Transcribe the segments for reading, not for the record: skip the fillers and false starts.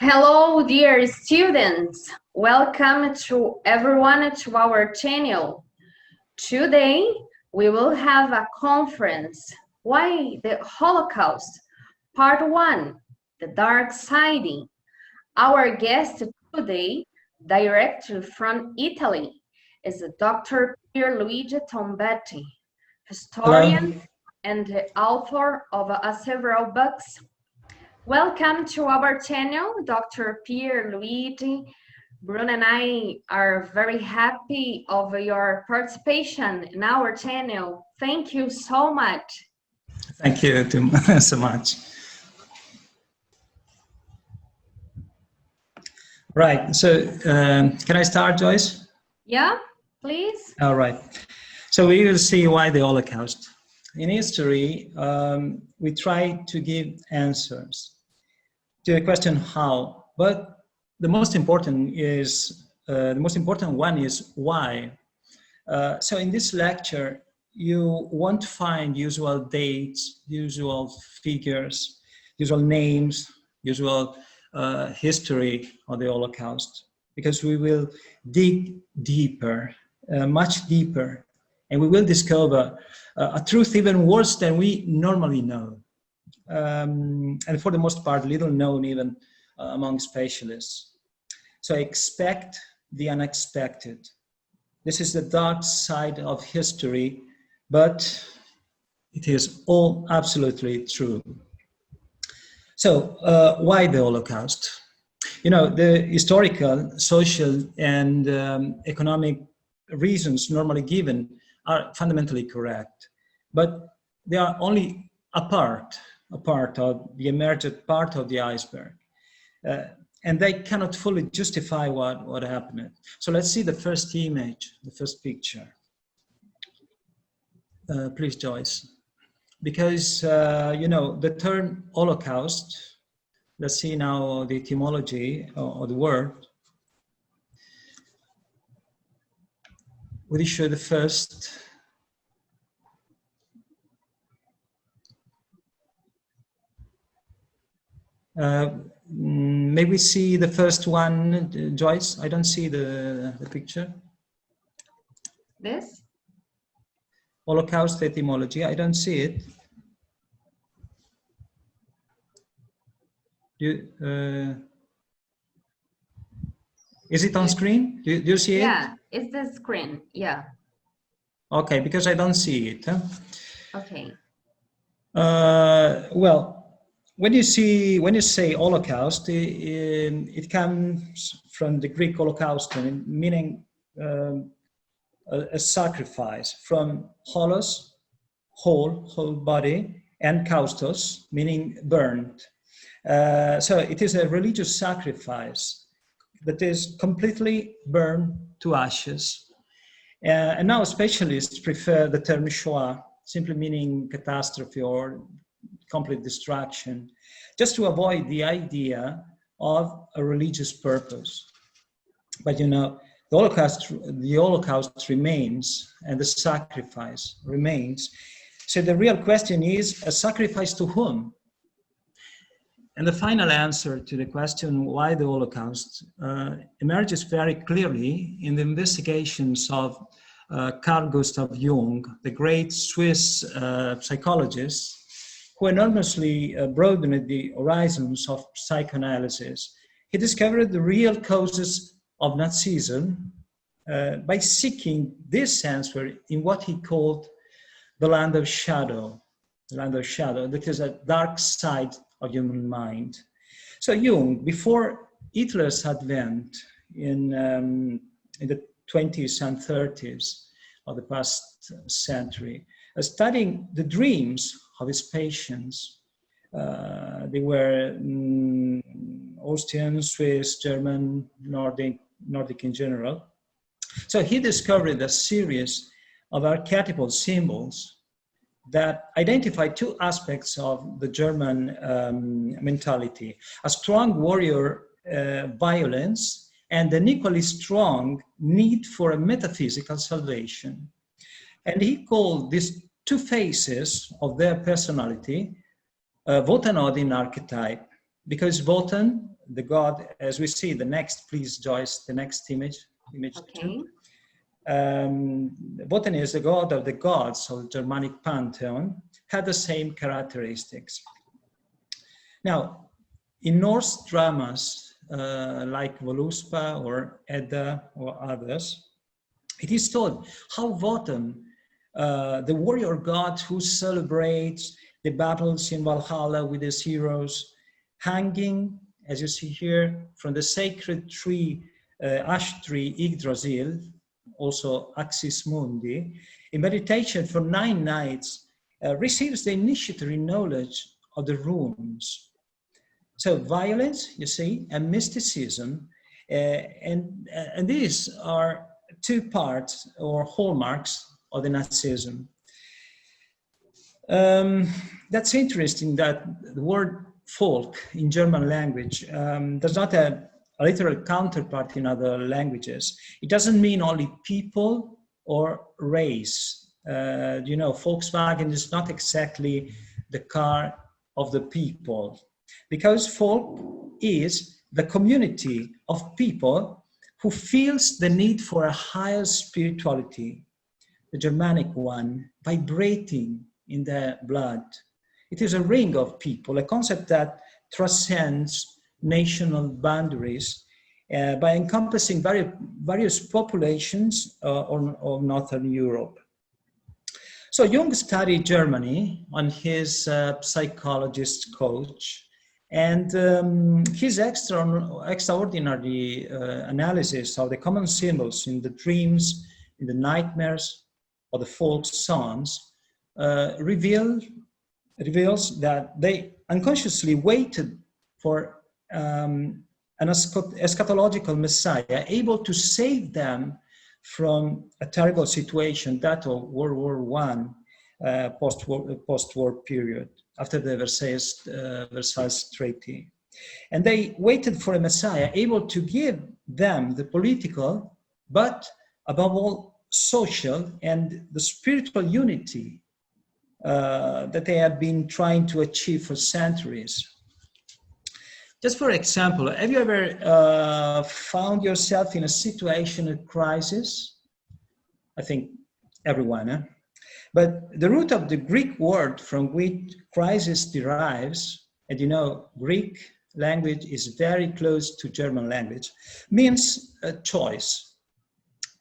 Hello, dear students. Welcome to everyone to our channel. Today, we will have a conference. Why the Holocaust? Part 1, The Dark Side. Our guest today, directly from Italy, is Dr. Pierluigi Tombetti, Hello. historian and the author of several books. Welcome to our channel, Dr. Pierluigi. Bruno and I are very happy of your participation in our channel. Thank you so much. Thank you so much. Right. So can I start, Joyce? Yeah, please. All right. So we will see why the Holocaust. In history, we try to give answers to the question how, but the most important one is why. So in this lecture, you won't find usual dates, usual figures, usual names, usual history of the Holocaust, because we will dig deeper, much deeper, and we will discover a truth even worse than we normally know. And for the most part, little known even among specialists. So expect the unexpected. This is the dark side of history, but it is all absolutely true. So why the Holocaust? You know, the historical, social, and economic reasons normally given are fundamentally correct, but they are only a part of the emergent part of the iceberg. And they cannot fully justify what happened. So let's see the first image, the first picture. Please, Joyce. Because, you know, the term Holocaust, let's see now the etymology of the word. Will you show the first? Maybe see the first one, Joyce. I don't see the picture. This? Holocaust etymology. I don't see it. Is it on screen? Do you see it? Yeah, it's the screen. Yeah. Okay, because I don't see it. Huh? Okay. Well, when you say Holocaust, it comes from the Greek Holocaust, meaning a sacrifice, from holos, whole body, and kaustos, meaning burned. So it is a religious sacrifice that is completely burned to ashes. And now specialists prefer the term Shoah, simply meaning catastrophe or complete destruction, just to avoid the idea of a religious purpose. But you know, the Holocaust remains, and the sacrifice remains. So the real question is, a sacrifice to whom? And the final answer to the question, why the Holocaust, emerges very clearly in the investigations of Carl Gustav Jung, the great Swiss psychologist, who enormously broadened the horizons of psychoanalysis. He discovered the real causes of Nazism by seeking this answer in what he called the land of shadow. The land of shadow, that is a dark side of human mind. So Jung, before Hitler's advent in the 20s and 30s of the past century, studying the dreams of his patients. They were Austrian, Swiss, German, Nordic in general. So he discovered a series of archetypal symbols that identify two aspects of the German mentality: a strong warrior violence and an equally strong need for a metaphysical salvation. And he called these two faces of their personality Wotan-Odin archetype, because Wotan, the god, as we see the next, please Joyce, the next image Okay. 2. Wotan is the god of the gods of the Germanic pantheon, had the same characteristics. Now, in Norse dramas like Voluspa or Edda or others, it is told how Wotan, the warrior god who celebrates the battles in Valhalla with his heroes, hanging, as you see here, from the sacred tree, ash tree Yggdrasil, also Axis Mundi, in meditation for 9 nights, receives the initiatory knowledge of the runes. So violence, you see, and mysticism, and these are 2 parts or hallmarks of the Nazism. That's interesting that the word folk in German language does not have a literal counterpart in other languages. It doesn't mean only people or race. Volkswagen is not exactly the car of the people, because folk is the community of people who feels the need for a higher spirituality, the Germanic one, vibrating in their blood. It is a ring of people, a concept that transcends national boundaries by encompassing various populations of Northern Europe. So Jung studied Germany on his psychologist coach, and his extraordinary analysis of the common symbols in the dreams, in the nightmares, or the folk songs reveals that they unconsciously waited for an eschatological Messiah able to save them from a terrible situation, that of World War I, post-war period, after the Versailles Treaty. And they waited for a Messiah able to give them the political, but above all, social and the spiritual unity that they have been trying to achieve for centuries. Just for example, have you ever found yourself in a situation of crisis? I think everyone, eh? But the root of the Greek word from which crisis derives, and you know, Greek language is very close to German language, means a choice.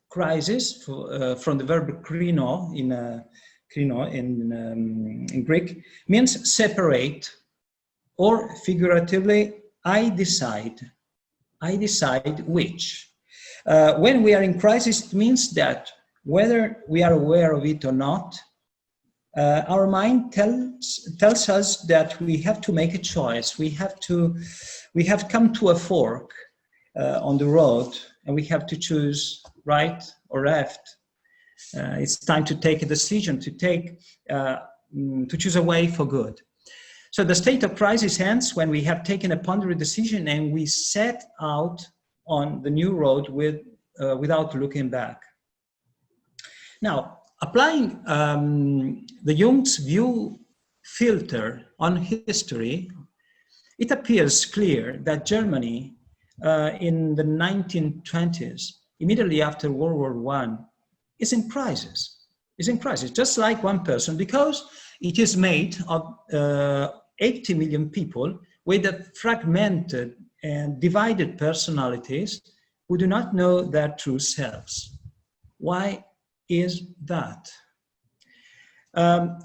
Crisis, from the verb krino in Greek, means separate, or figuratively, I decide which. When we are in crisis, it means that whether we are aware of it or not, our mind tells us that we have to make a choice. We have come to a fork on the road, and we have to choose right or left. It's time to take a decision, to choose a way for good. So the state of crisis ends when we have taken a ponderous decision and we set out on the new road without looking back. Now, applying the Jung's view filter on history, it appears clear that Germany in the 1920s, immediately after World War I, is in crisis, just like one person, because it is made of 80 million people with fragmented and divided personalities who do not know their true selves. Why is that?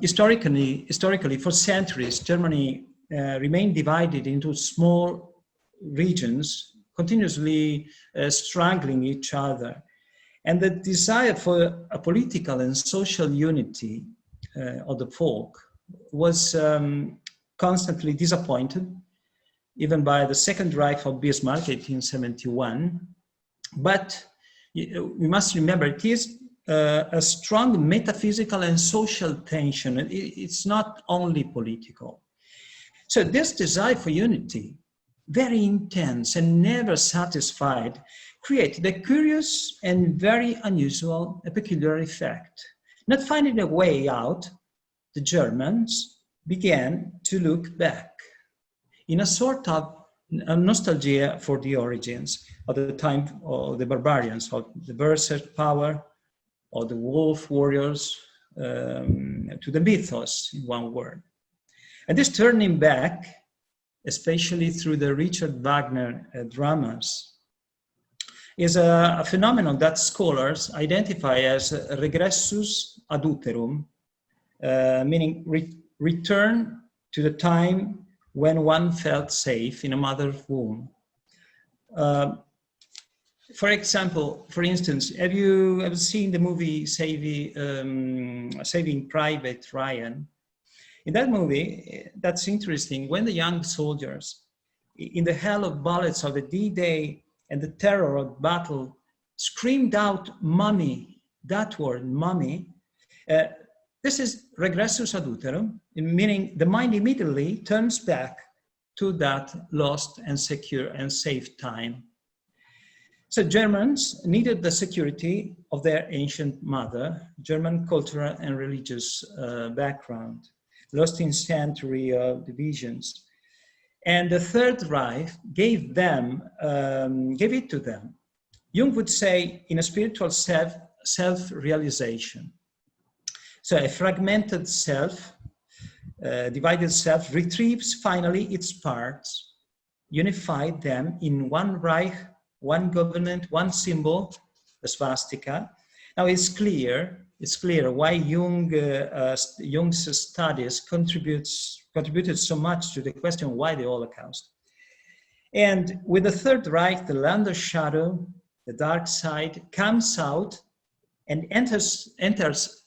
Historically, for centuries, Germany remained divided into small regions, continuously strangling each other. And the desire for a political and social unity of the folk was constantly disappointed, even by the Second Reich of Bismarck, 1871. But we must remember, it is a strong metaphysical and social tension. It's not only political. So this desire for unity, very intense and never satisfied, created a curious and very unusual, a peculiar effect. Not finding a way out, the Germans began to look back in a sort of a nostalgia for the origins of the time of the barbarians, of the berserk power, of the wolf warriors, to the mythos, in one word. And this turning back, especially through the Richard Wagner dramas, is a phenomenon that scholars identify as regressus ad uterum, meaning return to the time when one felt safe in a mother's womb. For example, for instance, have you ever seen the movie Saving Private Ryan? In that movie, that's interesting, when the young soldiers, in the hell of bullets of the D-Day and the terror of battle, screamed out, "Mommy," that word, "mommy," this is regressus ad uterum, meaning the mind immediately turns back to that lost and secure and safe time. So Germans needed the security of their ancient mother, German cultural and religious background, lost in century of divisions. And the Third Reich gave it to them. Jung would say, in a spiritual self-realization. So a fragmented self, divided self, retrieves finally its parts, unified them in one Reich, one government, one symbol, the swastika. Now it's clear why Jung's studies contributed so much to the question why the Holocaust. And with the Third Reich, the land of shadow, the dark side, comes out and enters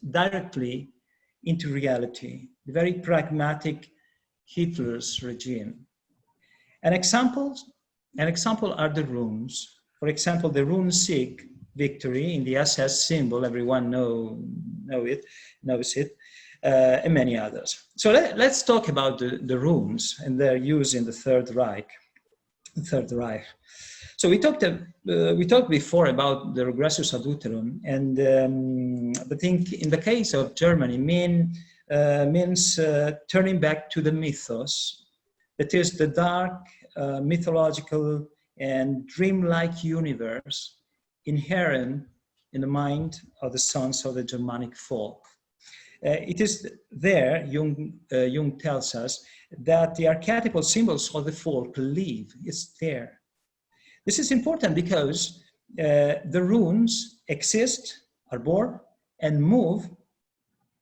directly into reality, the very pragmatic Hitler's regime. An example are the runes. For example, the rune Sig, victory, in the SS symbol, everyone knows it, and many others. So let's talk about the runes and their use in the Third Reich. So we talked before about the regressus ad uterum, and I think in the case of Germany means turning back to the mythos, that is the dark, mythological and dreamlike universe inherent in the mind of the sons of the Germanic folk. It is there, Jung tells us, that the archetypal symbols of the folk live. It's there. This is important because the runes exist, are born, and move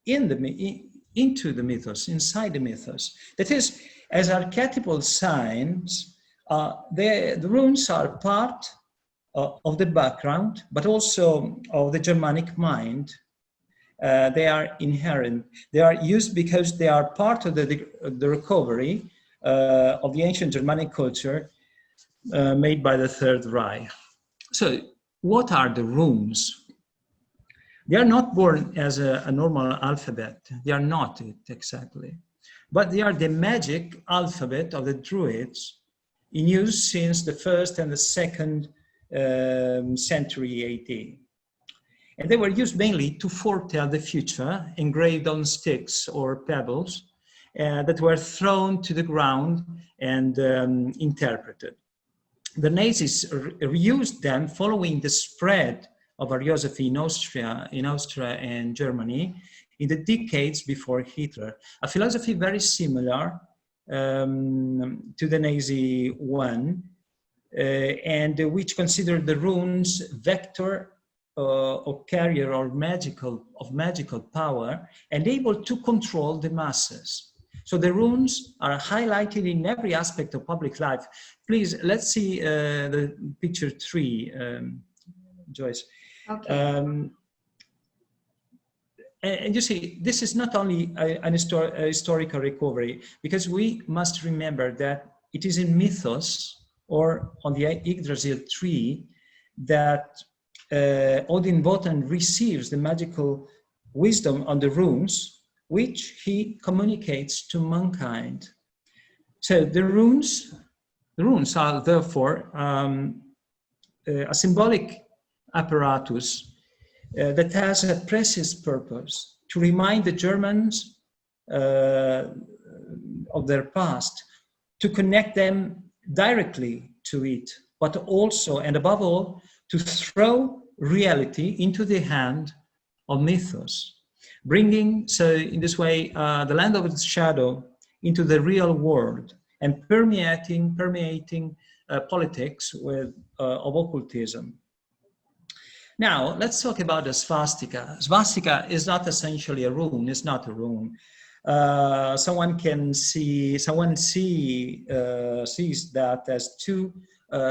into the mythos, inside the mythos. That is, as archetypal signs, the runes are part of the background, but also of the Germanic mind. They are inherent. They are used because they are part of the recovery of the ancient Germanic culture made by the Third Reich. So what are the runes? They are not born as a normal alphabet. They are not it exactly. But they are the magic alphabet of the Druids in use since the 1st and the 2nd century AD. And they were used mainly to foretell the future, engraved on sticks or pebbles that were thrown to the ground and interpreted. The Nazis reused them following the spread of Ariosophy in Austria and Germany in the decades before Hitler. A philosophy very similar to the Nazi one, and which considered the runes vector or carrier or magical power and able to control the masses. So the runes are highlighted in every aspect of public life. Please, let's see the picture 3, Joyce. Okay. And you see, this is not only a historical recovery, because we must remember that it is in mythos or on the Yggdrasil tree that Odin Wotan receives the magical wisdom on the runes, which he communicates to mankind. So the runes are therefore a symbolic apparatus that has a precise purpose to remind the Germans of their past, to connect them directly to it, but also, and above all, to throw reality into the hand of mythos, bringing, so in this way, the land of its shadow into the real world and permeating politics of occultism. Now, let's talk about the swastika. Swastika is not essentially a rune, it's not a rune. Someone sees that as two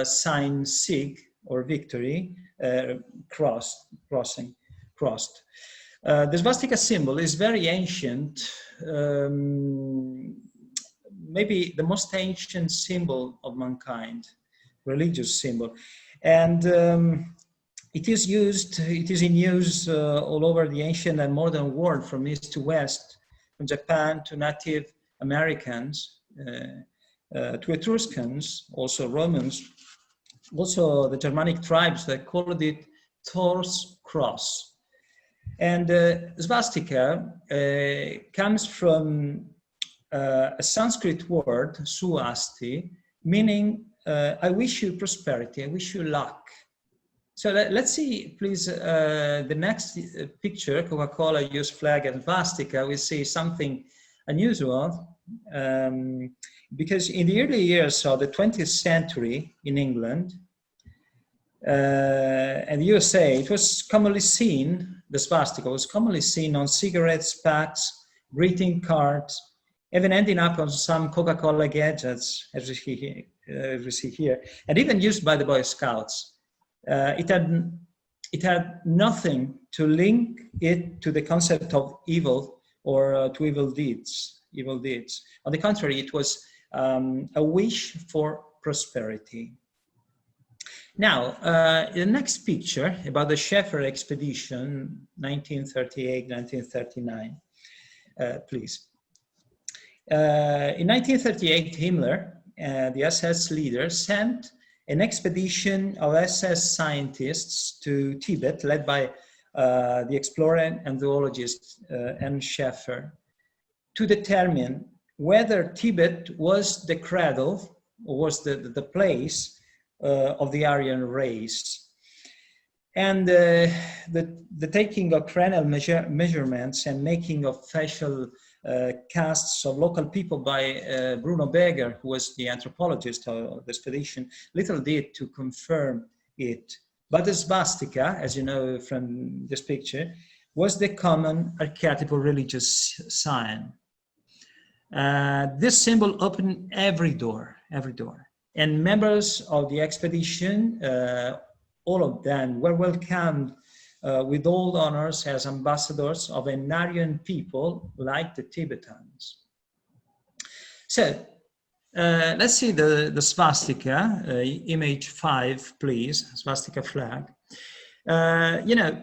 signs, sig or victory, crossed. The swastika symbol is very ancient, maybe the most ancient symbol of mankind, religious symbol, and it is in use all over the ancient and modern world, from east to west, from Japan to Native Americans, to Etruscans, also Romans, also the Germanic tribes that called it Thor's cross. And swastika comes from a Sanskrit word, suasti, meaning I wish you prosperity, I wish you luck. So let's see, please, the next picture, Coca-Cola use flag and swastika. We see something unusual because in the early years of the 20th century in England and the USA, it was commonly seen, the swastika was commonly seen on cigarettes, packs, greeting cards, even ending up on some Coca-Cola gadgets, as we see here, and even used by the Boy Scouts. It had nothing to link it to the concept of evil or to evil deeds. On the contrary, it was a wish for prosperity. Now, the next picture about the Schaeffer expedition, 1938-1939, please. In 1938, Himmler, the SS leader, sent an expedition of SS scientists to Tibet, led by the explorer and zoologist M. Schaeffer, to determine whether Tibet was the cradle or was the place of the Aryan race. And the taking of cranial measurements and making of facial casts of local people by Bruno Beger, who was the anthropologist of the expedition, little did to confirm it. But the swastika, as you know from this picture, was the common archetypal religious sign. This symbol opened every door. And members of the expedition, all of them, were welcomed with all honors as ambassadors of an Aryan people like the Tibetans. So let's see the swastika, image 5, please, swastika flag. You know,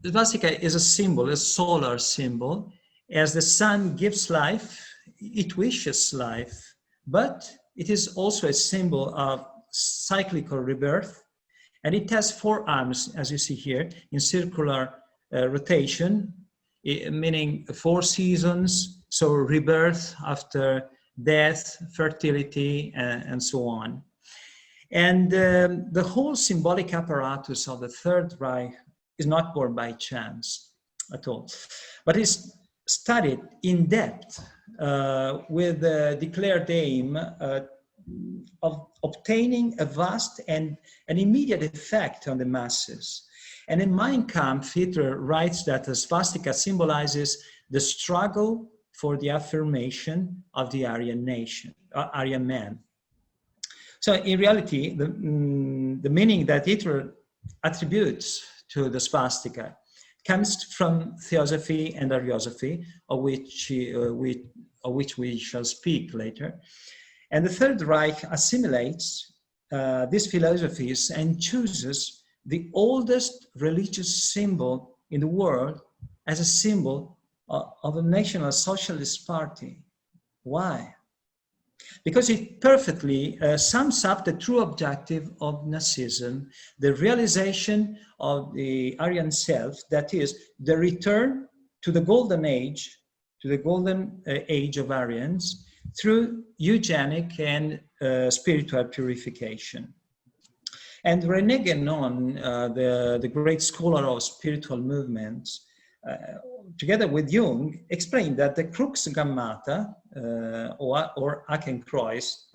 the swastika is a symbol, a solar symbol. As the sun gives life, it wishes life, but it is also a symbol of cyclical rebirth. And it has 4 arms, as you see here, in circular rotation, meaning 4 seasons, so rebirth after death, fertility, and so on. And the whole symbolic apparatus of the Third Reich is not born by chance at all, but is studied in depth with the declared aim of obtaining a vast and an immediate effect on the masses. And in Mein Kampf, Hitler writes that the swastika symbolizes the struggle for the affirmation of the Aryan nation, Aryan man. So in reality, the meaning that Hitler attributes to the swastika comes from theosophy and Ariosophy, of which we shall speak later. And the Third Reich assimilates these philosophies and chooses the oldest religious symbol in the world as a symbol of a National Socialist Party. Why? Because it perfectly sums up the true objective of Nazism, the realization of the Aryan self, that is, the return to the golden age of Aryans, through eugenic and spiritual purification. And René Guénon, the great scholar of spiritual movements, together with Jung, explained that the crux gammata, or Hakenkreuz,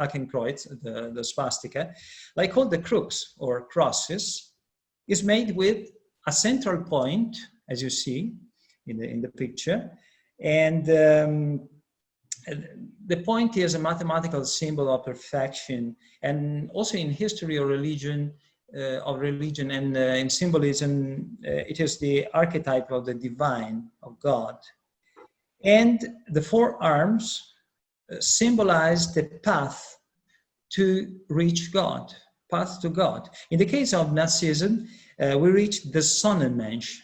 the swastika, like all the crux or crosses, is made with a central point, as you see in the picture, and the point is a mathematical symbol of perfection, and also in history of religion and in symbolism, it is the archetype of the divine, of God. And the four arms symbolize the path to reach God, path to God. In the case of Nazism, we reach the Sonnenmensch,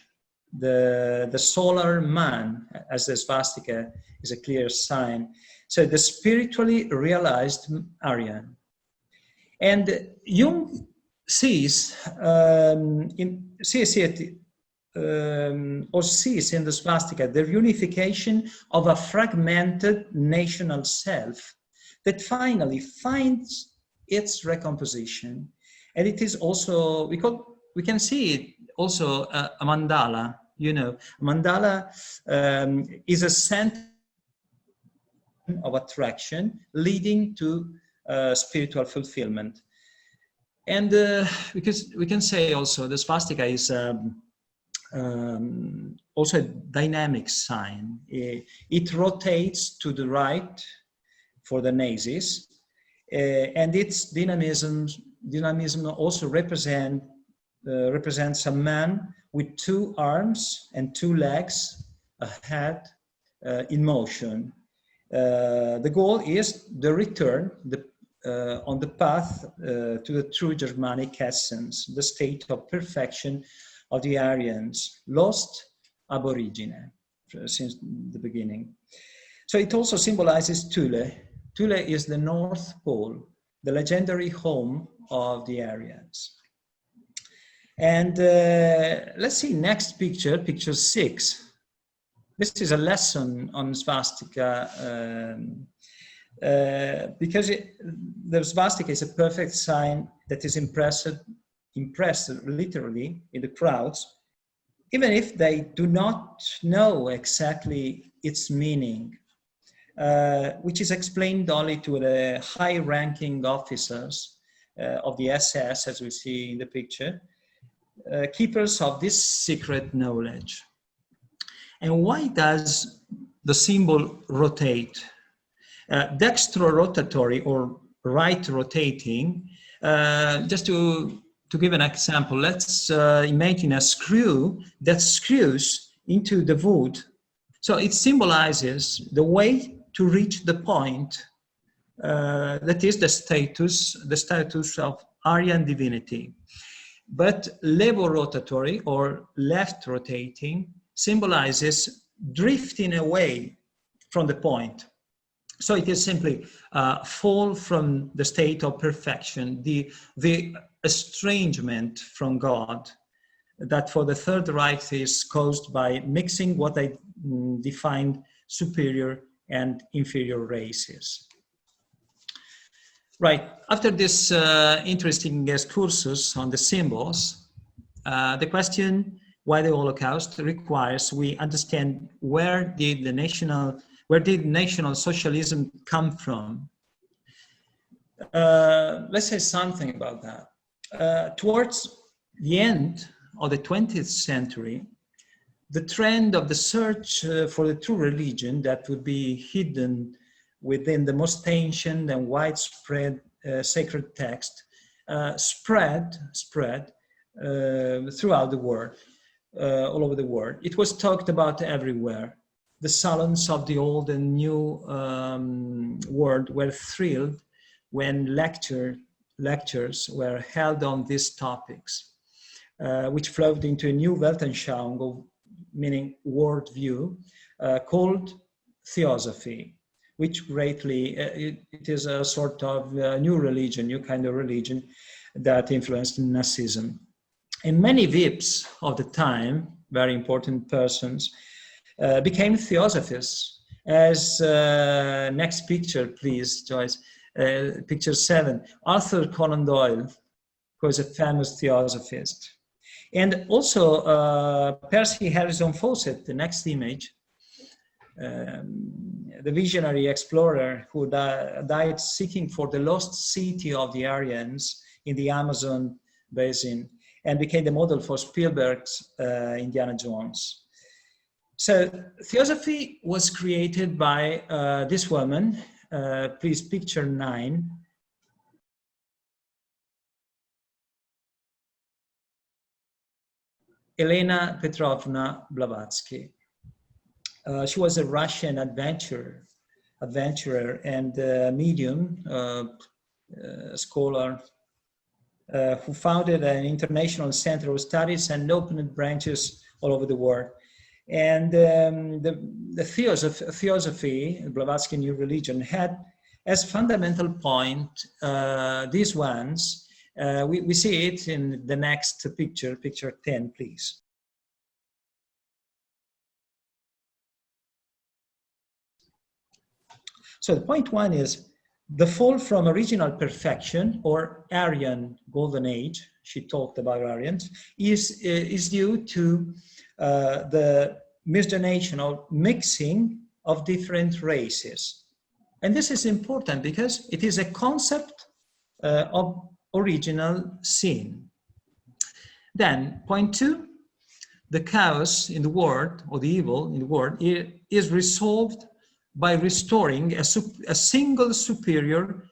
the solar man, as the swastika is a clear sign. So the spiritually realized Aryan. And Jung sees sees in the swastika the reunification of a fragmented national self that finally finds its recomposition. And it is also, we can see it also a mandala. You know, mandala is a center of attraction leading to spiritual fulfillment. And because we can say also the swastika is also a dynamic sign. It rotates to the right for the Nazis, and its dynamism also represents a man with two arms and two legs, a head in motion. The goal is the return on the path to the true Germanic essence, the state of perfection of the Aryans, lost ab origine, since the beginning. So it also symbolizes Thule. Thule is the North Pole, the legendary home of the Aryans. And let's see next picture, picture 6. This is a lesson on swastika because the swastika is a perfect sign that is impressed literally in the crowds, even if they do not know exactly its meaning, which is explained only to the high-ranking officers of the SS, as we see in the picture, keepers of this secret knowledge. And why does the symbol rotate? Dextro-rotatory or right rotating, just to give an example, let's imagine a screw that screws into the wood. So it symbolizes the way to reach the point that is the status of Aryan divinity. But levorotatory or left rotating symbolizes drifting away from the point. So it is simply fall from the state of perfection, the estrangement from God, that for the Third Reich is caused by mixing what I defined superior and inferior races. Right, after this interesting excursus on the symbols, the question why the Holocaust requires we understand where did national socialism come from? Let's say something about that. Towards the end of the 20th century, the trend of the search for the true religion that would be hidden within the most ancient and widespread sacred text spread throughout the world, all over the world. It was talked about everywhere. The salons of the old and new world were thrilled when lectures were held on these topics, which flowed into a new Weltanschauung, meaning worldview, called theosophy, which greatly, it is a sort of new religion, new kind of religion that influenced Nazism. And many VIPs of the time, very important persons, became theosophists As next picture, please, Joyce, picture 7, Arthur Conan Doyle, who is a famous theosophist. And also Percy Harrison Fawcett, the next image, the visionary explorer who died seeking for the lost city of the Aryans in the Amazon basin and became the model for Spielberg's Indiana Jones. So theosophy was created by this woman, please picture 9. Elena Petrovna Blavatsky. She was a Russian adventurer and medium, scholar, who founded an international center of studies and opened branches all over the world. And the theosophy, Blavatsky New Religion, had as fundamental point these ones. We see it in the next picture, picture 10, please. So the point 1 is the fall from original perfection, or Aryan golden age, she talked about Aryans, is due to the miscegenation or mixing of different races. And this is important because it is a concept of original sin. Then, point 2, the chaos in the world, or the evil in the world, is resolved by restoring a single superior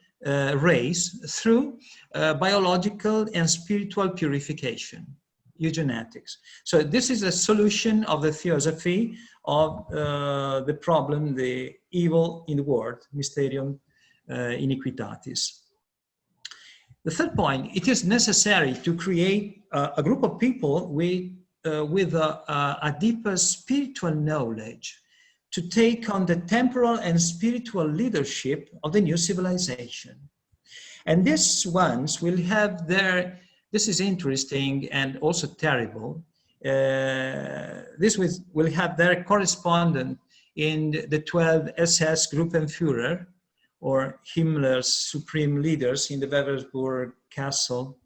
race through biological and spiritual purification, eugenetics. So this is a solution of the theosophy of the problem, the evil in the world, mysterium iniquitatis. The third point, it is necessary to create a group of people with a deeper spiritual knowledge to take on the temporal and spiritual leadership of the new civilization. And these ones will have this is interesting and also terrible, this will have their correspondent in the 12 SS Gruppenführer, or Himmler's supreme leaders in the Wewelsburg Castle.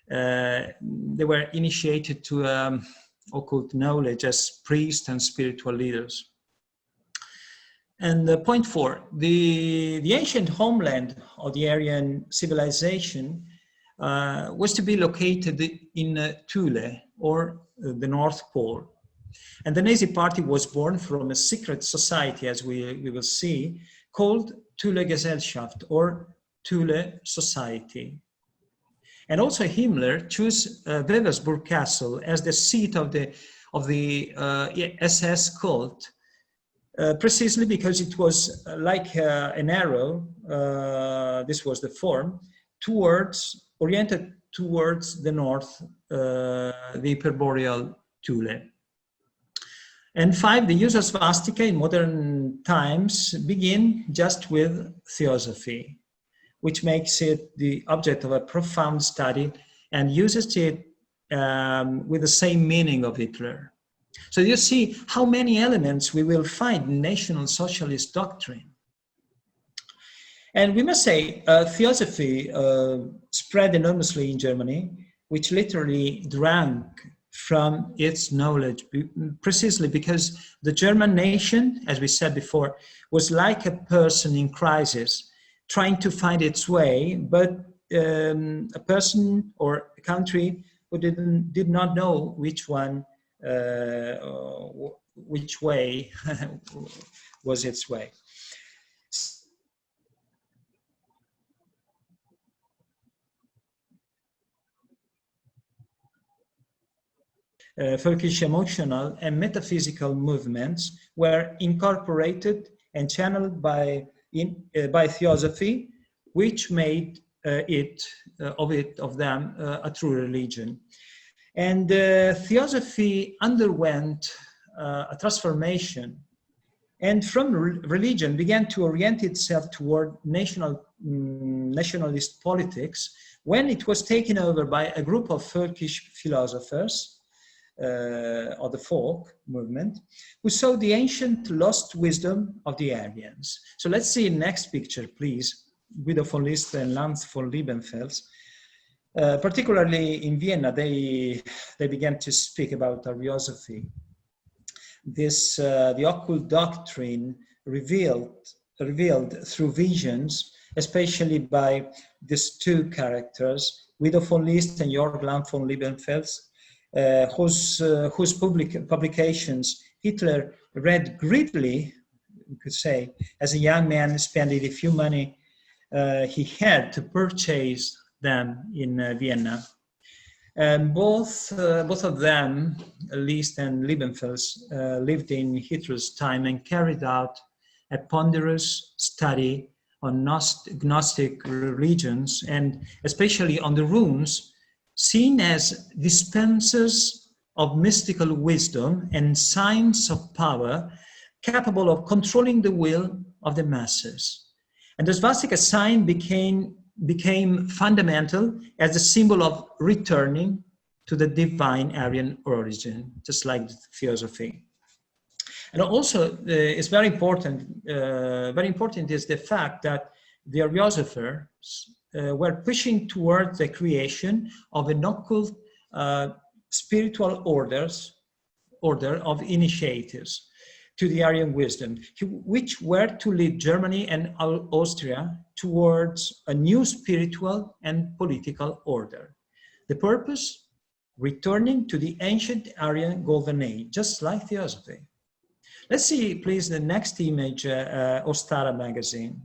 They were initiated to occult knowledge as priests and spiritual leaders. And point 4, the ancient homeland of the Aryan civilization was to be located in Thule, or the North Pole. And the Nazi Party was born from a secret society, as we will see, called Thule Gesellschaft, or Thule Society. And also Himmler chose Wewelsburg Castle as the seat of the SS cult, precisely because it was like an arrow, this was the form, oriented towards the north, the hyperboreal Thule. And 5, the use of swastika in modern times begin just with theosophy, which makes it the object of a profound study and uses it with the same meaning of Hitler. So you see how many elements we will find in National Socialist doctrine. And we must say, theosophy spread enormously in Germany, which literally drank from its knowledge, precisely because the German nation, as we said before, was like a person in crisis, trying to find its way, but a person or a country who did not know which way was its way. Folkish emotional and metaphysical movements were incorporated and channeled by theosophy, which made of them a true religion. And theosophy underwent a transformation, and from religion began to orient itself toward nationalist politics when it was taken over by a group of Folkish philosophers of the folk movement, who saw the ancient lost wisdom of the Aryans. So let's see next picture, please. Guido von List and Lanz von Liebenfels. Particularly in Vienna, they began to speak about Ariosophy. This, the occult doctrine revealed through visions, especially by these two characters, Guido von List and Jörg Lanz von Liebenfels, whose publications Hitler read greedily, we could say, as a young man, spending the few money he had to purchase them in Vienna. Both of them, List and Liebenfels, lived in Hitler's time and carried out a ponderous study on Gnostic religions, and especially on the runes, seen as dispensers of mystical wisdom and signs of power capable of controlling the will of the masses. And the swastika sign became fundamental as a symbol of returning to the divine Aryan origin, just like theosophy. And also, it's very important is the fact that the Ariosophers were pushing towards the creation of an occult spiritual order of initiatives to the Aryan wisdom, which were to lead Germany and Austria towards a new spiritual and political order. The purpose? Returning to the ancient Aryan golden age, just like theosophy. Let's see, please, the next image, Ostara magazine.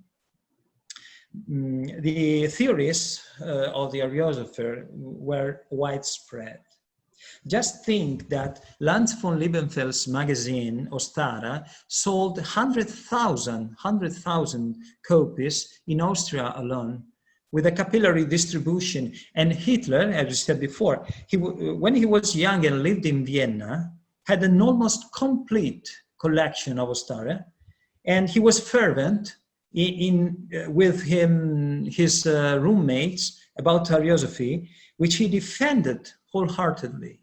The theories of the Ariosopher were widespread. Just think that Lanz von Liebenfels magazine, Ostara, sold 100,000 copies in Austria alone, with a capillary distribution. And Hitler, as we said before, when he was young and lived in Vienna, had an almost complete collection of Ostara, and he was fervent with his roommates about Ariosophy, which he defended wholeheartedly.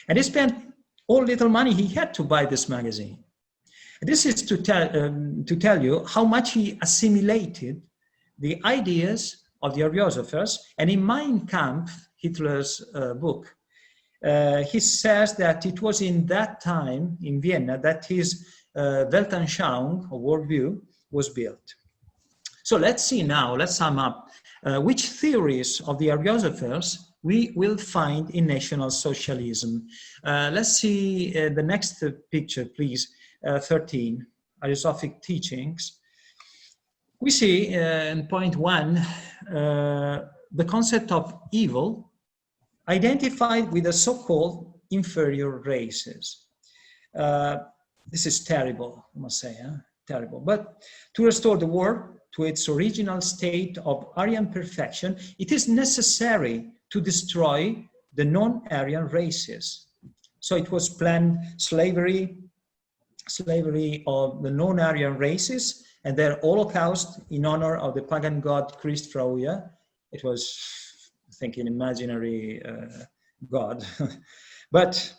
And he spent all little money he had to buy this magazine. This is to tell you how much he assimilated the ideas of the Ariosophers. And in Mein Kampf, Hitler's book, he says that it was in that time in Vienna that his Weltanschauung, or worldview, was built. So let's see now, let's sum up which theories of the Ariosophers we will find in National Socialism. Let's see the next picture, please, 13, Ariosophic teachings. We see in point 1, the concept of evil identified with the so-called inferior races. This is terrible, I must say, terrible. But to restore the world to its original state of Aryan perfection, it is necessary to destroy the non-Aryan races. So it was planned slavery of the non-Aryan races and their Holocaust in honor of the pagan god Christ Frauja. It was, I think, an imaginary god. But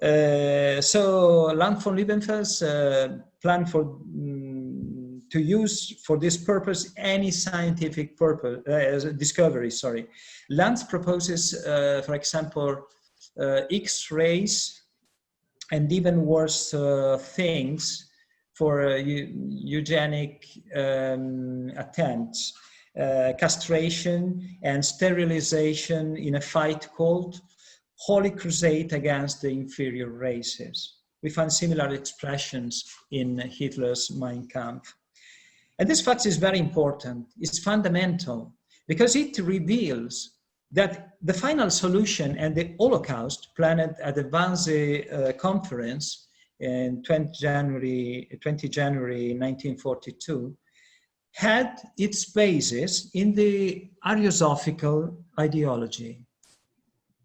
so Lanz von Liebenfels planned to use for this purpose any scientific discovery. Lanz proposes, for example, X-rays and even worse things for eugenic attempts, castration and sterilization in a fight called Holy Crusade against the inferior races. We find similar expressions in Hitler's Mein Kampf. And this fact is very important, it's fundamental, because it reveals that the final solution and the Holocaust planned at the Wannsee conference in 20 January 1942 had its basis in the Ariosophical ideology.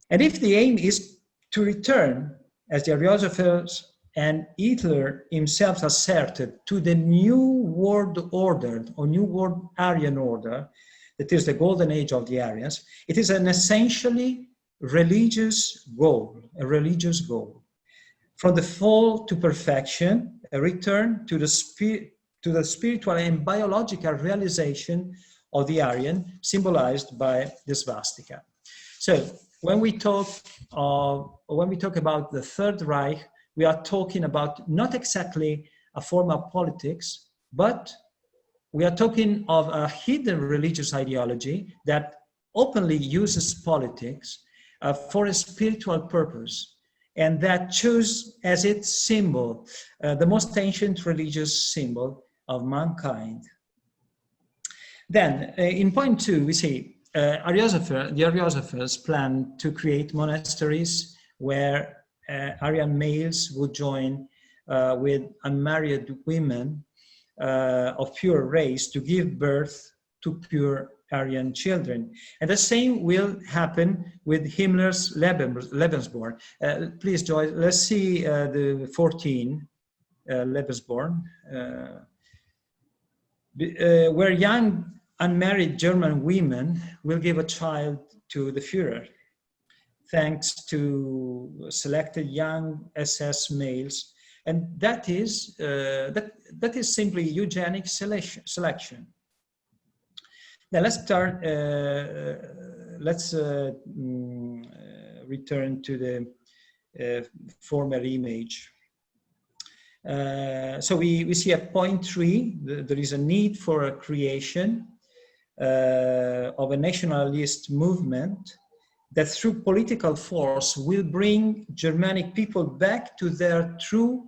And if the aim is to return, as the Ariosophers and Hitler himself asserted, to the new world order, or new world Aryan order, that is the golden age of the Aryans, it is an essentially religious goal, a religious goal. From the fall to perfection, a return to the spiritual and biological realization of the Aryan, symbolized by the swastika. So when we talk about the Third Reich, we are talking about not exactly a form of politics, but we are talking of a hidden religious ideology that openly uses politics for a spiritual purpose, and that chose as its symbol the most ancient religious symbol of mankind. Then, in point 2, we see the Aryosophers planned to create monasteries where Aryan males would join with unmarried women of pure race to give birth to pure Aryan children. And the same will happen with Himmler's Lebensborn. Please, Joyce, let's see the 14 Lebensborn, where young unmarried German women will give a child to the Führer, thanks to selected young SS males. And that is simply eugenic selection. Now let's start. Let's return to the former image. So we see at point 3, there is a need for a creation of a nationalist movement that through political force will bring Germanic people back to their true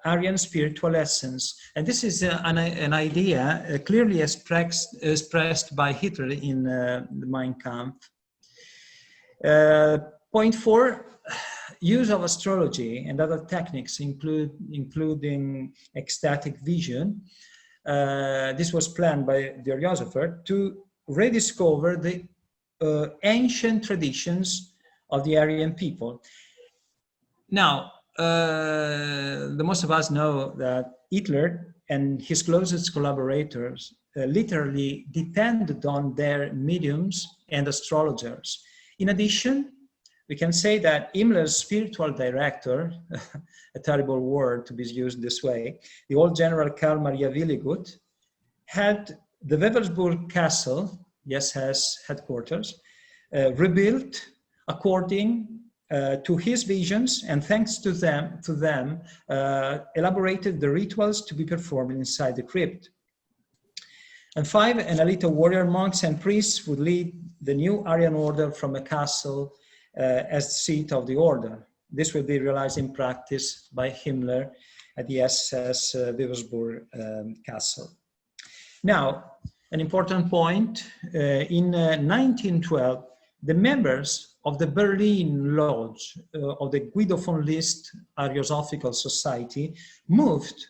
Aryan spiritual essence. And this is an idea clearly expressed by Hitler in the Mein Kampf. Point 4, use of astrology and other techniques, including ecstatic vision. This was planned by the Aryosopher to rediscover the ancient traditions of the Aryan people. Now, the most of us know that Hitler and his closest collaborators literally depended on their mediums and astrologers. In addition, we can say that Himmler's spiritual director, a terrible word to be used this way, the old General Karl Maria Willigut, had the Wewelsburg Castle, the SS headquarters, rebuilt according to his visions, and thanks to them, elaborated the rituals to be performed inside the crypt. And 5, an elite of warrior monks and priests would lead the new Aryan order from a castle as seat of the order. This will be realized in practice by Himmler at the SS Wewelsburg Castle. Now, an important point, in 1912, the members of the Berlin Lodge of the Guido von List Ariosophical Society moved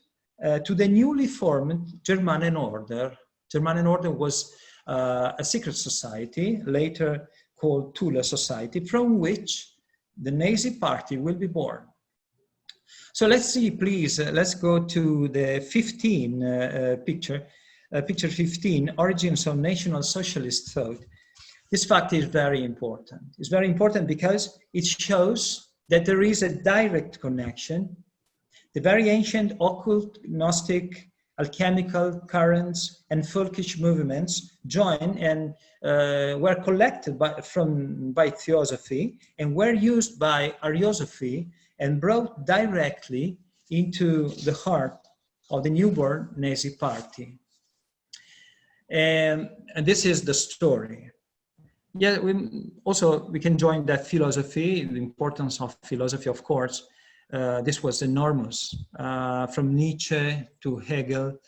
to the newly formed German Order. German Order was a secret society, later called Thule Society, from which the Nazi Party will be born. So let's see, please, let's go to the 15 picture 15, Origins of National Socialist Thought. This fact is very important. It's very important because it shows that there is a direct connection. The very ancient occult, Gnostic, alchemical currents and folkish movements joined and were collected by Theosophy and were used by Ariosophy and brought directly into the heart of the newborn Nazi Party. And this is the story. Yeah, we can join that philosophy, the importance of philosophy, of course. This was enormous, from Nietzsche to Hegel,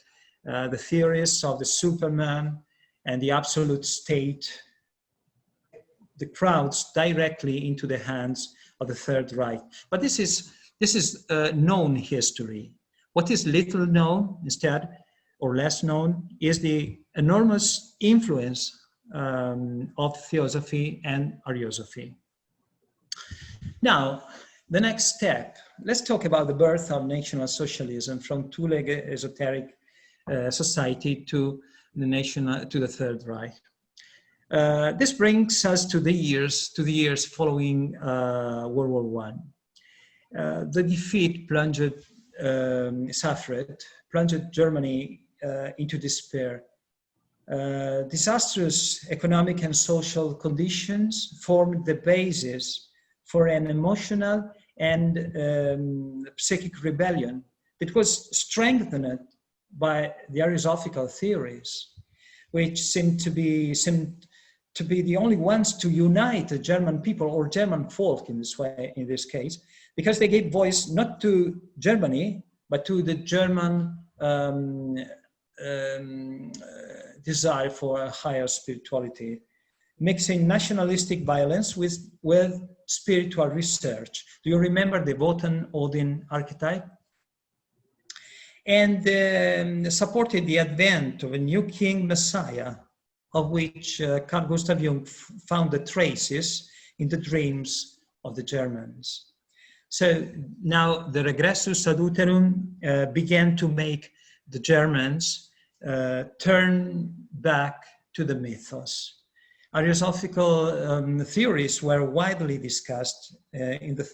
the theories of the Superman and the absolute state, the crowds directly into the hands of the Third Reich. But this is known history. What is little known instead, or less known, is the enormous influence of Theosophy and Ariosophy. Now, the next step, let's talk about the birth of National Socialism from two-legged esoteric society to the Third Reich. This brings us to the years following World War One. The defeat plunged Germany into despair. Disastrous economic and social conditions formed the basis for an emotional and psychic rebellion that was strengthened by the Ariosophical theories, which seemed to be the only ones to unite the German people or German folk in this case, because they gave voice not to Germany, but to the German desire for a higher spirituality, mixing nationalistic violence with spiritual research. Do you remember the Wotan-Odin archetype? And supported the advent of a new king messiah, of which Carl Gustav Jung found the traces in the dreams of the Germans. So now the regressus ad uterum began to make the Germans turn back to the mythos. Ariosophical theories were widely discussed in the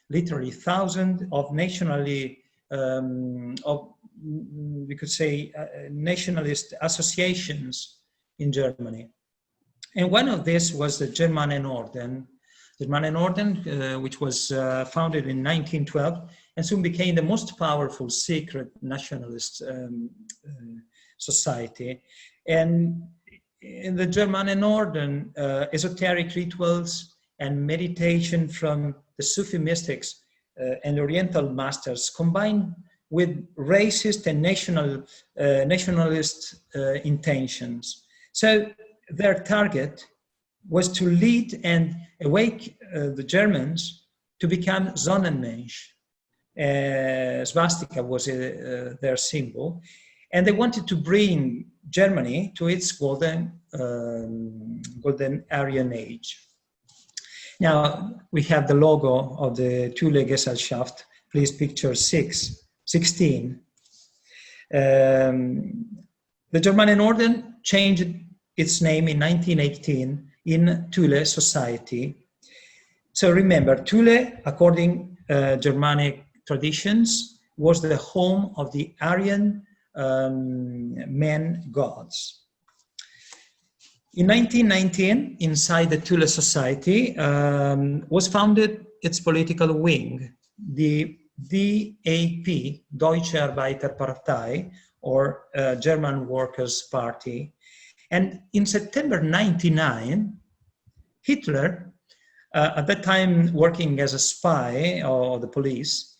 literally thousands of nationally, we could say, nationalist associations in Germany. And one of these was the Germanenorden. The Germanenorden, which was founded in 1912 and soon became the most powerful secret nationalist society. And in the Germanenorden, esoteric rituals and meditation from the Sufi mystics and Oriental masters combined with racist and nationalist intentions. So their target was to lead and awake the Germans to become Sonnenmensch. Swastika was their symbol. And they wanted to bring Germany to its golden Aryan age. Now, we have the logo of the Thule Gesellschaft. Please picture 16. The Germanenorden changed its name in 1918 in Thule Society. So remember, Thule, according Germanic traditions, was the home of the Aryan men gods. In 1919, inside the Thule Society, was founded its political wing, the DAP, Deutsche Arbeiterpartei, or German Workers' Party. And in September 1999, Hitler, at that time working as a spy of the police,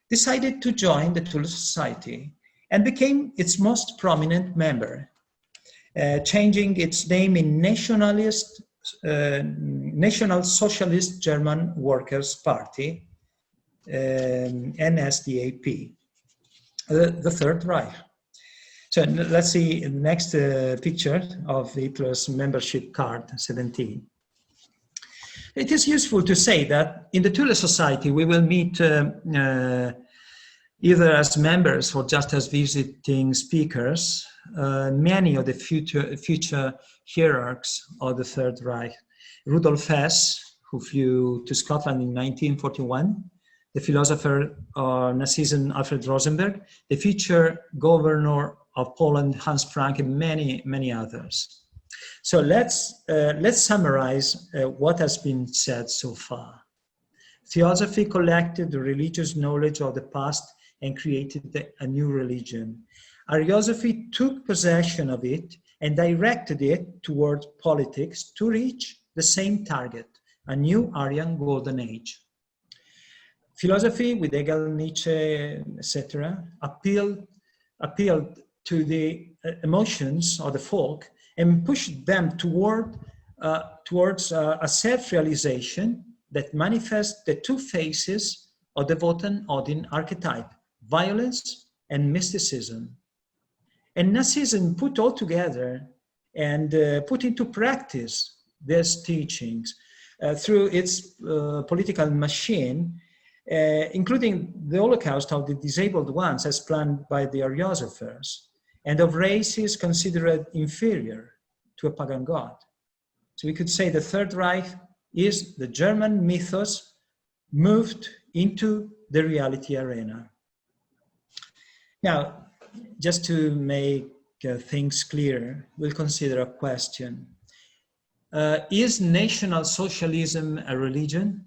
decided to join the Thule Society and became its most prominent member, changing its name in National Socialist German Workers' Party, NSDAP, the Third Reich. So let's see the next picture of Hitler's membership card, 17. It is useful to say that in the Thule Society, we will meet either as members or just as visiting speakers, many of the future hierarchs of the Third Reich. Rudolf Hess, who flew to Scotland in 1941, the philosopher Nazism Alfred Rosenberg, the future governor of Poland, Hans Frank, and many, many others. So let's summarize what has been said so far. Theosophy collected the religious knowledge of the past and created a new religion. Ariosophy took possession of it and directed it towards politics to reach the same target, a new Aryan golden age. Philosophy, with Hegel, Nietzsche, etc., appealed to the emotions of the folk and pushed them towards a self-realization that manifests the two faces of the Wotan-Odin archetype, violence and mysticism. And Nazism put all together and put into practice these teachings through its political machine, including the Holocaust of the disabled ones as planned by the Ariosophers, and of races considered inferior to a pagan god. So we could say the Third Reich is the German mythos moved into the reality arena. Now, just to make things clear, we'll consider a question. Is National Socialism a religion?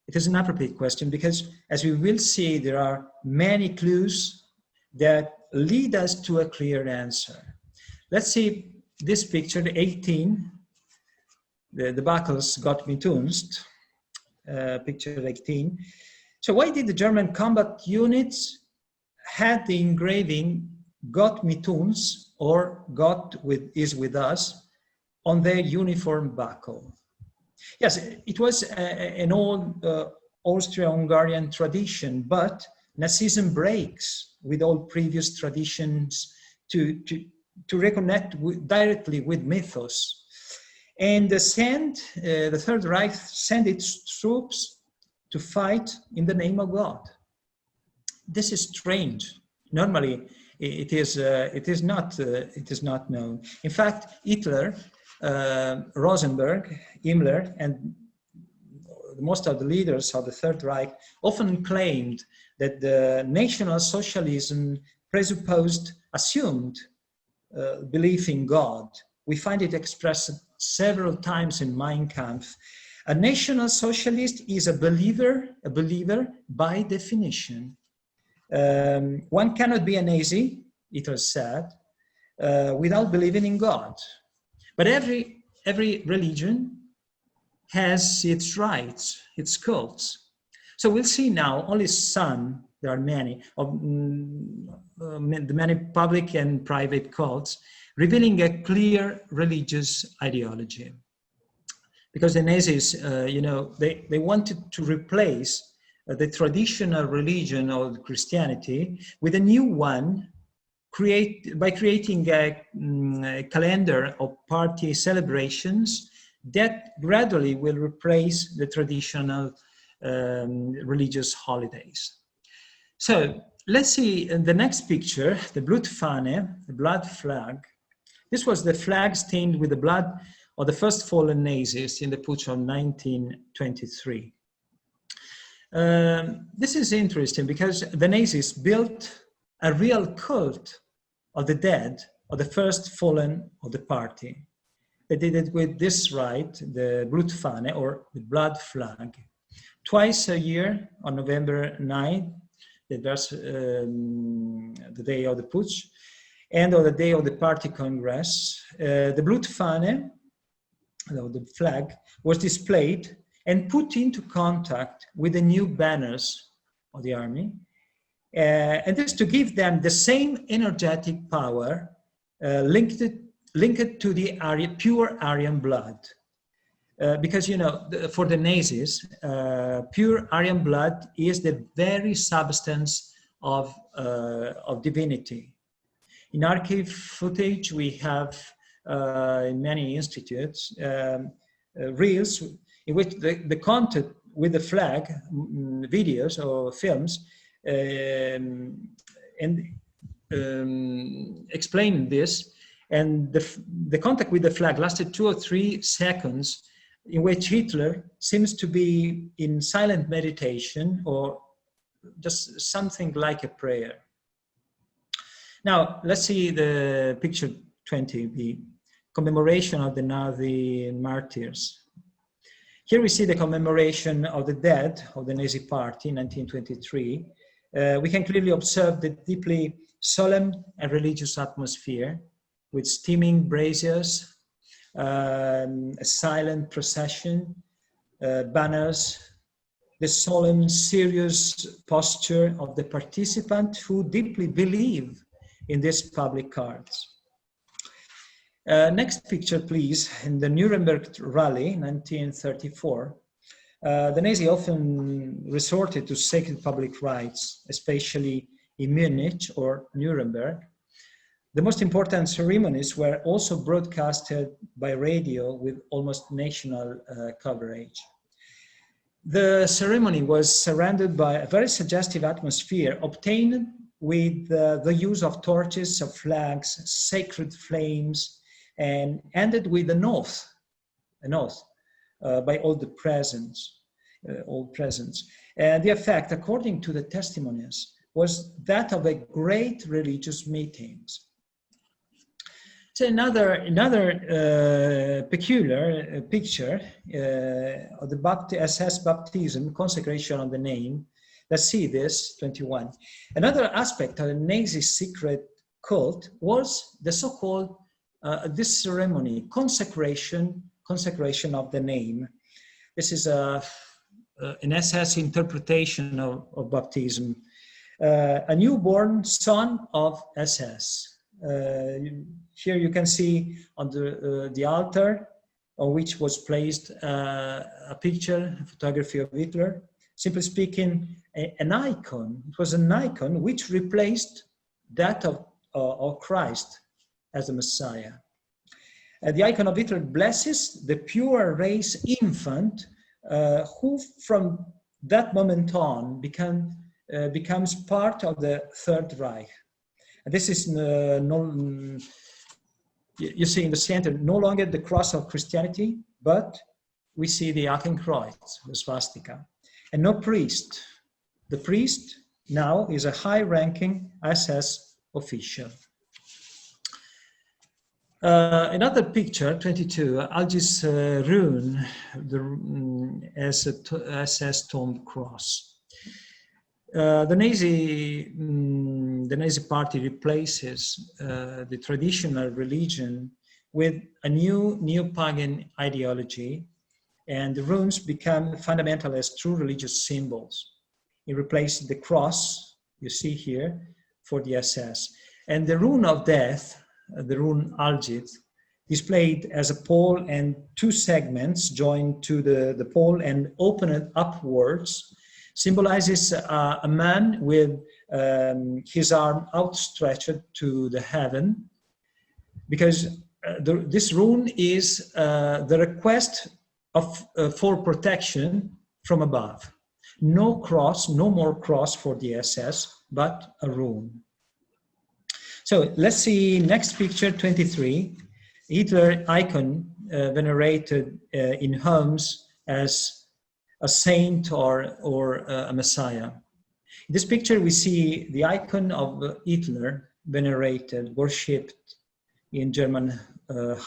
It is an appropriate question because, as we will see, there are many clues that lead us to a clear answer. Let's see this picture, 18, the Buckles Gott mit uns, picture 18. So why did the German combat units had the engraving Gott mit uns, or God is with us, on their uniform buckle? Yes, it was an old Austro-Hungarian tradition, but Nazism breaks with all previous traditions to reconnect directly with mythos. And the Third Reich sent its troops to fight in the name of God. This is strange. Normally, it is not known. In fact, Hitler, Rosenberg, Himmler, and most of the leaders of the Third Reich often claimed that the National Socialism assumed belief in God. We find it expressed several times in Mein Kampf. A National Socialist is a believer by definition. One cannot be a Nazi, Hitler said, without believing in God. But every religion has its rites, its cults. So we'll see now only some, there are many, of the many public and private cults, revealing a clear religious ideology. Because the Nazis, they wanted to replace the traditional religion of Christianity with a new one, by creating a calendar of party celebrations that gradually will replace the traditional religious holidays. So let's see in the next picture, the Blutfahne, the blood flag. This was the flag stained with the blood of the first fallen Nazis in the Putsch of 1923. This is interesting because the Nazis built a real cult of the dead, of the first fallen of the party. They did it with this rite, the Blutfahne, or the blood flag. Twice a year, on November 9, that's the day of the Putsch, and on the day of the party congress, the Blutfahne, the flag, was displayed and put into contact with the new banners of the army, and this to give them the same energetic power linked to the pure Aryan blood. Because, for the Nazis, pure Aryan blood is the very substance of divinity. In archive footage, we have, in many institutes, reels in which the contact with the flag, videos or films, explain this. And the contact with the flag lasted 2 or 3 seconds, in which Hitler seems to be in silent meditation or just something like a prayer. Now, let's see the picture 20, the commemoration of the Nazi martyrs. Here we see the commemoration of the dead of the Nazi Party in 1923. We can clearly observe the deeply solemn and religious atmosphere with steaming braziers, a silent procession, banners, the solemn, serious posture of the participant who deeply believe in these public cards. Next picture, please. In the Nuremberg rally, 1934, the Nazis often resorted to sacred public rites, especially in Munich or Nuremberg. The most important ceremonies were also broadcasted by radio with almost national coverage. The ceremony was surrounded by a very suggestive atmosphere obtained with the use of torches, of flags, sacred flames, and ended with an oath by all the presents, all presents. And the effect, according to the testimonies, was that of a great religious meetings. So another peculiar picture of the SS baptism, consecration of the name. Let's see this, 21. Another aspect of the Nazi secret cult was the so-called, this ceremony, consecration of the name. This is an SS interpretation of baptism. A newborn son of SS. Here you can see on the altar on which was placed a picture, a photography of Hitler. Simply speaking, an icon. It was an icon which replaced that of Christ as the Messiah. The icon of Hitler blesses the pure race infant who from that moment on becomes part of the Third Reich. And this is, you see in the center, no longer the cross of Christianity, but we see the Hakenkreuz, the swastika. And no priest. The priest now is a high-ranking SS official. Another picture, 22, Algis rune, as a SS tomb cross. The Nazi party replaces the traditional religion with a new neo-pagan ideology, and the runes become fundamental as true religious symbols. It replaces the cross, you see here, for the SS. And the rune of death, the rune Algit, displayed as a pole and two segments joined to the pole and opened upwards, symbolizes a man with his arm outstretched to the heaven, because this rune is the request for protection from above. No cross, no more cross for the SS, but a rune. So let's see next picture, 23. Hitler icon venerated in homes as a saint or a messiah. In this picture, we see the icon of Hitler venerated, worshipped in German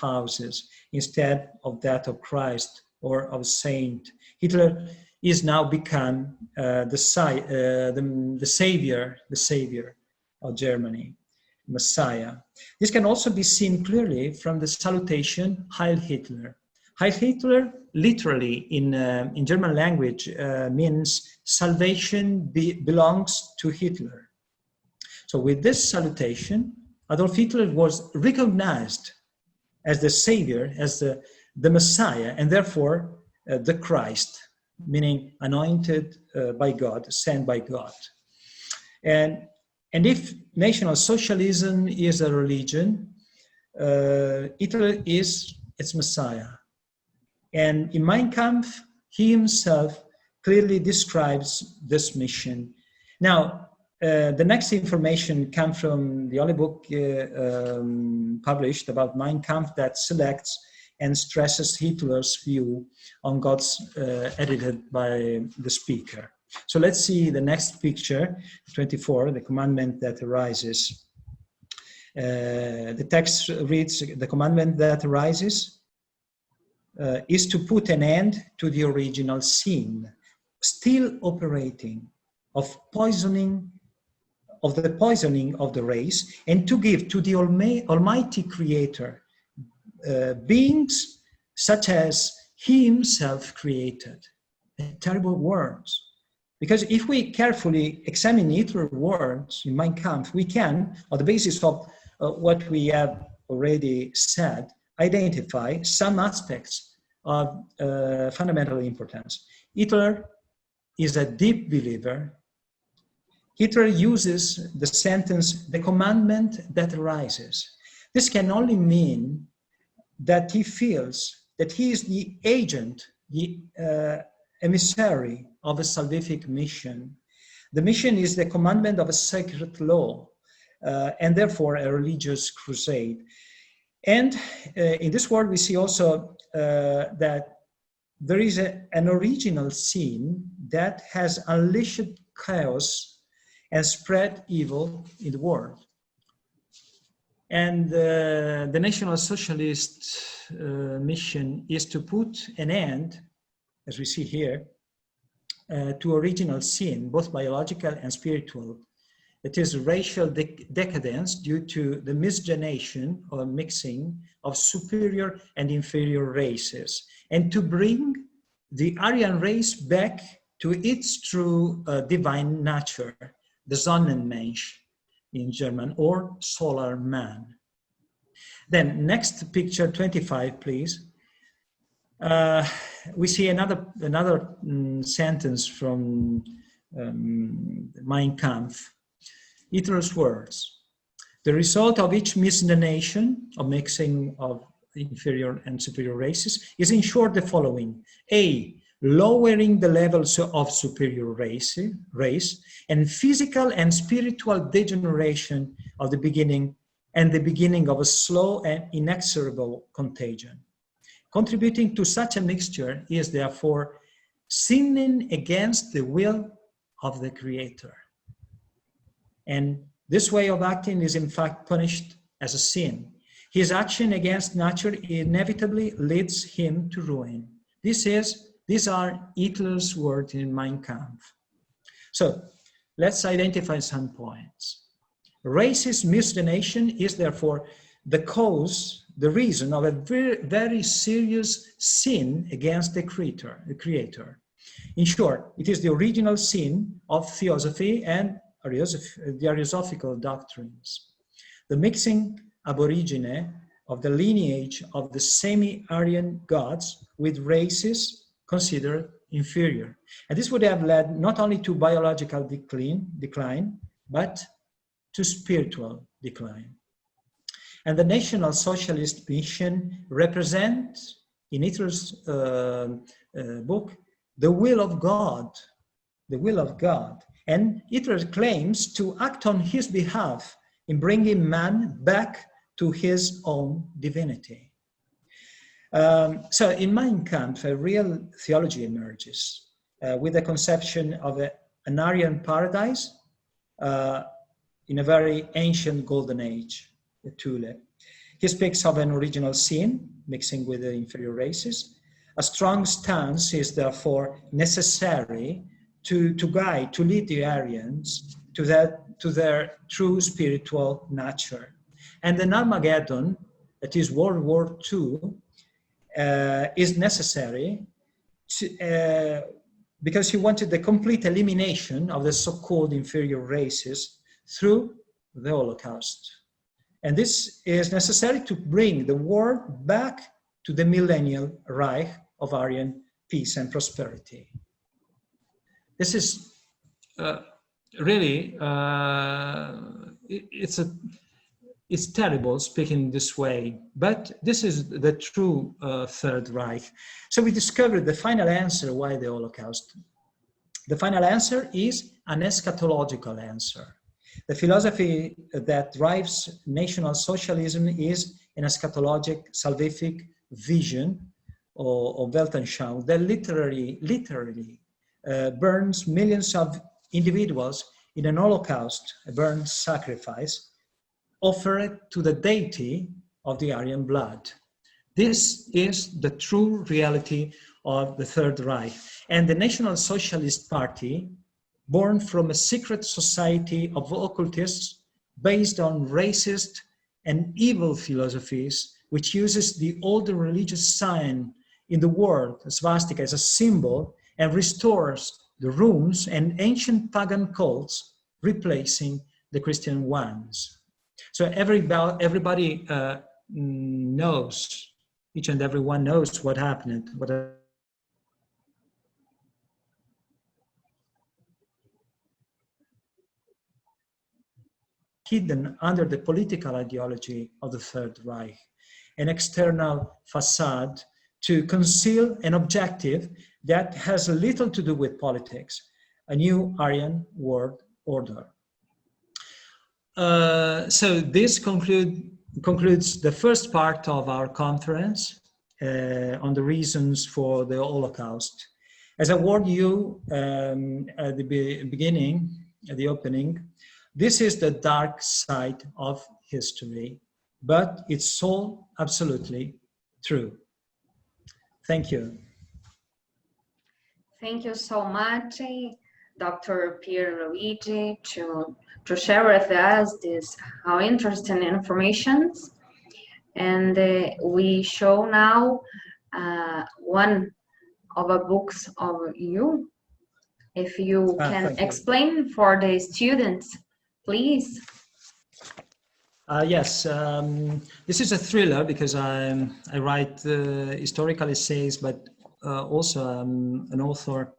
houses instead of that of Christ or of saint. Hitler is now become the savior of Germany, Messiah. This can also be seen clearly from the salutation Heil Hitler. Heil Hitler, literally in German language, means salvation belongs to Hitler. So with this salutation, Adolf Hitler was recognized as the savior, as the Messiah, and therefore the Christ, meaning anointed by God, sent by God. And if National Socialism is a religion, Hitler is its Messiah. And in Mein Kampf, he himself clearly describes this mission. Now, the next information comes from the only book published about Mein Kampf that selects and stresses Hitler's view on God's edited by the speaker. So let's see the next picture, 24, the commandment that arises. The text reads, the commandment that arises is to put an end to the original sin, still operating, of the poisoning of the race, and to give to the Almighty Creator beings such as he himself created. Terrible words. Because if we carefully examine Hitler's words in Mein Kampf, we can, on the basis of what we have already said, identify some aspects of fundamental importance. Hitler is a deep believer. Hitler uses the sentence, the commandment that arises. This can only mean that he feels that he is the agent, the emissary of a salvific mission. The mission is the commandment of a sacred law, and therefore a religious crusade. And in this world, we see also that there is an original sin that has unleashed chaos and spread evil in the world. And the National Socialist mission is to put an end, as we see here, to original sin, both biological and spiritual. It is racial decadence due to the miscegenation or mixing of superior and inferior races, and to bring the Aryan race back to its true divine nature, the Sonnenmensch in German, or solar man. Then next picture, 25, please. We see another sentence from Mein Kampf. Hitler's words: the result of each miscegenation, of mixing of inferior and superior races, is in short the following: A, lowering the levels of superior race, and physical and spiritual degeneration of the beginning, and the beginning of a slow and inexorable contagion. Contributing to such a mixture is therefore sinning against the will of the Creator. And this way of acting is in fact punished as a sin. His action against nature inevitably leads him to ruin. These are Hitler's words in Mein Kampf. So let's identify some points. Racist miscegenation is therefore the cause, the reason of a very, very serious sin against the Creator. In short, it is the original sin of theosophy and the Ariosophical doctrines. The mixing ab origine of the lineage of the semi-Aryan gods with races considered inferior. And this would have led not only to biological decline, but to spiritual decline. And the National Socialist mission represents, in Hitler's book, the will of God, the will of God. And Hitler claims to act on his behalf in bringing man back to his own divinity. So in Mein Kampf, a real theology emerges with the conception of an Aryan paradise in a very ancient golden age, the Thule. He speaks of an original sin, mixing with the inferior races. A strong stance is therefore necessary to guide, to lead the Aryans to their true spiritual nature. And an Armageddon, that is World War II, is necessary because he wanted the complete elimination of the so-called inferior races through the Holocaust. And this is necessary to bring the world back to the millennial Reich of Aryan peace and prosperity. This is really, it's terrible speaking this way, but this is the true Third Reich. So we discovered the final answer, why the Holocaust. The final answer is an eschatological answer. The philosophy that drives National Socialism is an eschatologic, salvific vision or Weltanschauung that literally burns millions of individuals in an Holocaust, a burnt sacrifice, offered to the deity of the Aryan blood. This is the true reality of the Third Reich. And the National Socialist Party, born from a secret society of occultists based on racist and evil philosophies, which uses the older religious sign in the world, a swastika, as a symbol, and restores the runes and ancient pagan cults, replacing the Christian ones. So everybody knows, each and everyone knows what happened, hidden under the political ideology of the Third Reich, an external facade to conceal an objective that has little to do with politics, a new Aryan world order. So this concludes concludes the first part of our conference on the reasons for the Holocaust. As I warned you at the beginning, at the opening, this is the dark side of history, but it's all absolutely true. Thank you. Thank you so much, Dr. Pierluigi, to share with us this how interesting information. And we show now one of the books of you. If you can explain for the students, please. Yes, this is a thriller because I write historical essays, but also I'm an author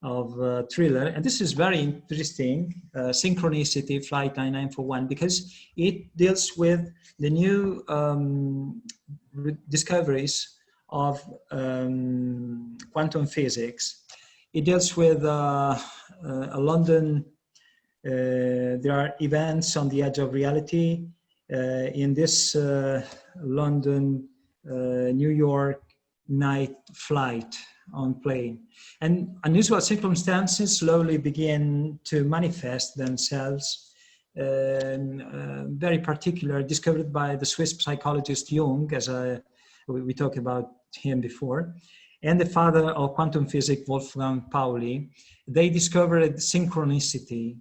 of thriller, and this is very interesting, Synchronicity, Flight 9941, because it deals with the new discoveries of quantum physics. It deals with a London, there are events on the edge of reality in this London, New York night flight on plane. And unusual circumstances slowly begin to manifest themselves, very particular, discovered by the Swiss psychologist Jung, as we talked about him before, and the father of quantum physics, Wolfgang Pauli. They discovered synchronicity.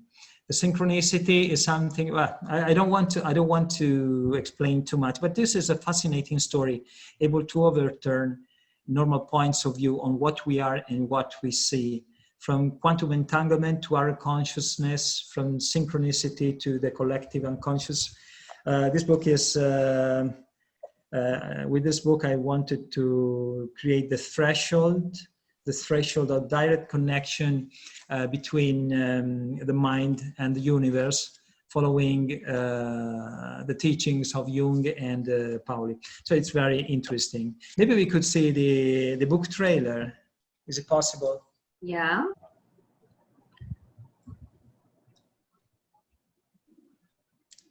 The synchronicity is something, well, I don't want to explain too much, but this is a fascinating story, able to overturn normal points of view on what we are and what we see, from quantum entanglement to our consciousness, from synchronicity to the collective unconscious. This book is, with this book, I wanted to create the threshold of direct connection between the mind and the universe, following the teachings of Jung and Pauli. So it's very interesting. Maybe we could see the book trailer. Is it possible? Yeah.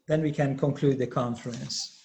Then we can conclude the conference.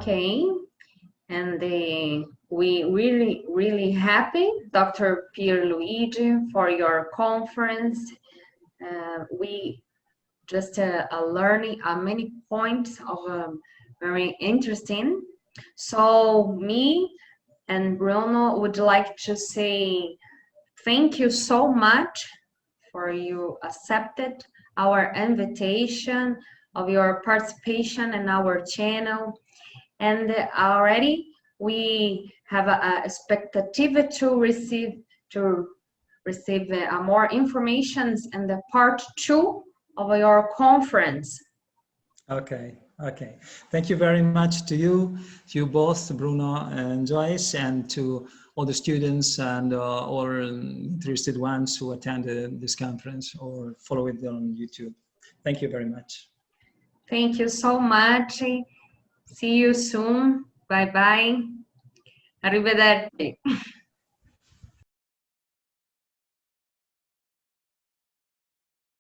Okay, and we really happy, Dr. Pierluigi, for your conference. We just learning many points of very interesting. So me and Bruno would like to say thank you so much for you accepted our invitation of your participation in our channel. And already we have a expectative to receive more information in the part 2 of your conference. Okay. Thank you very much to you both, Bruno and Joyce, and to all the students and all interested ones who attended this conference or follow it on YouTube. Thank you very much. Thank you so much. See you soon. Bye bye. Arrivederci.